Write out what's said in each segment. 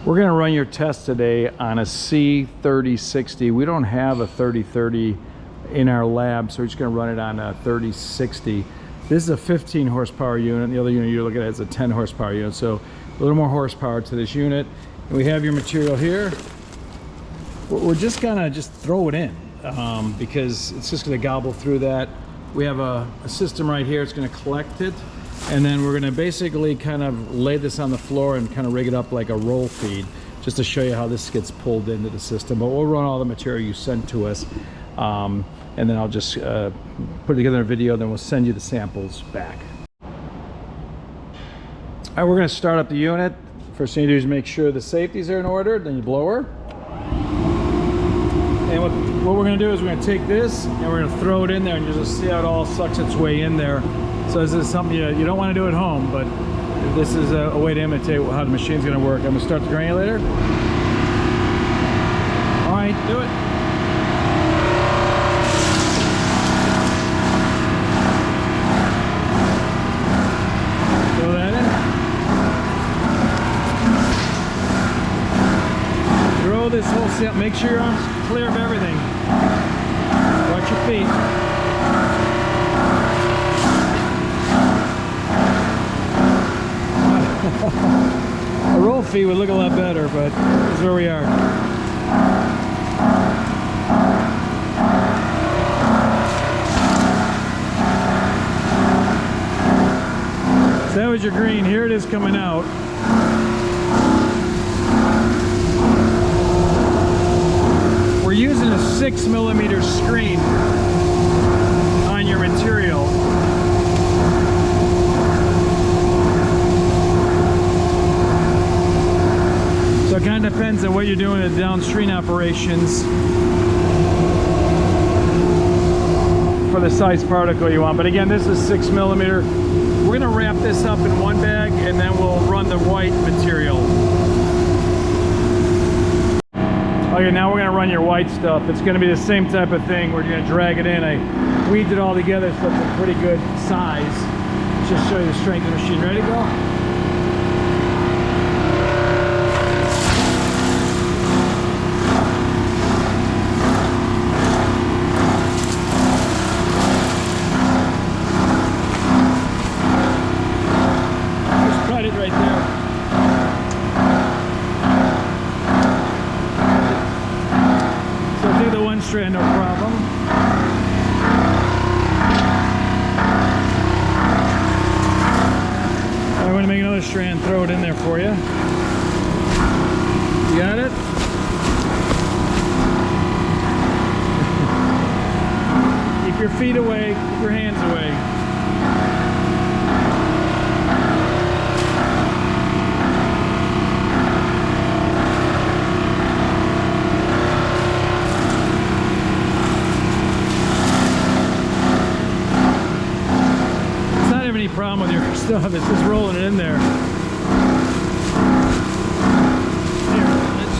We're going to run your test today on a C3060. We don't have a 3030 in our lab, so we're just going to run it on a 3060. This is a 15 horsepower unit. The other unit you're looking at is a 10 horsepower unit, so a little more horsepower to this unit. And we have your material here. We're just going to throw it in because it's just going to gobble through that. We have a system right here. It's going to collect it. And then we're going to basically kind of lay this on the floor and kind of rig it up like a roll feed, just to show you how this gets pulled into the system. But we'll run all the material you sent to us, and then I'll just put it together in a video, then we'll send you the samples back. All right, we're going to start up the unit. First thing you do is make sure the safeties are in order, then you blow her. And what we're going to do is we're going to take this and we're going to throw it in there, and you'll just see how it all sucks its way in there. So this is something you don't want to do at home, but this is a way to imitate how the machine's going to work. I'm going to start the granulator. All right, do it. Throw that in. Throw this whole set. Make sure your arm's clear of everything. Watch your feet. A roll feed would look a lot better, but this is where we are. So that was your green. Here it is coming out. We're using a 6mm screen on your material. So it kind of depends on what you're doing in downstream operations for the size particle you want. But again, this is 6mm. We're going to wrap this up in one bag and then we'll run the white material. Okay, now we're going to run your white stuff. It's going to be the same type of thing. We're going to drag it in. I weaved it all together so it's a pretty good size. Just show you the strength of the machine. Ready to go? Strand, no problem. I'm going to make another strand, throw it in there for you. You got it? Keep your feet away, keep your hands away. Problem with your stuff, it's just rolling it in there. Here, let's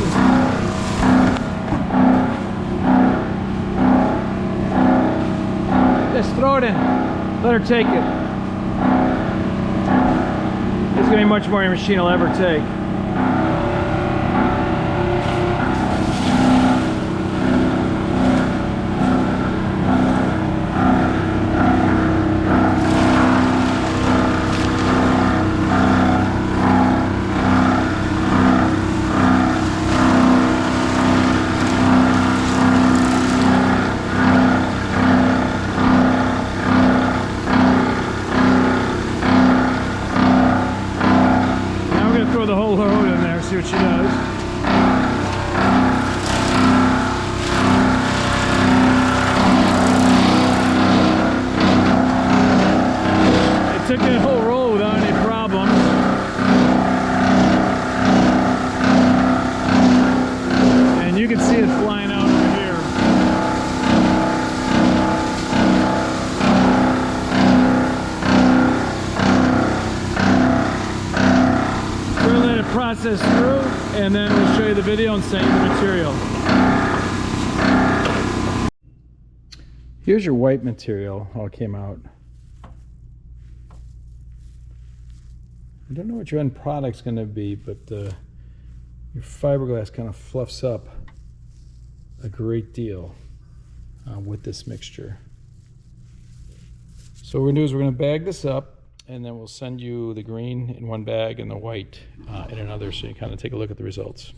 just throw it in. Let her take it. It's going to be much more your machine will ever take. The whole load in there, see what she does. It took that whole roll without any problems. And you can see it flying out over here. Process through, and then we'll show you the video and send you the material. Here's your white material, how it came out. I don't know what your end product's going to be, but your fiberglass kind of fluffs up a great deal with this mixture. So what we're going to do is we're going to bag this up, and then we'll send you the green in one bag and the white in another, so you kind of take a look at the results.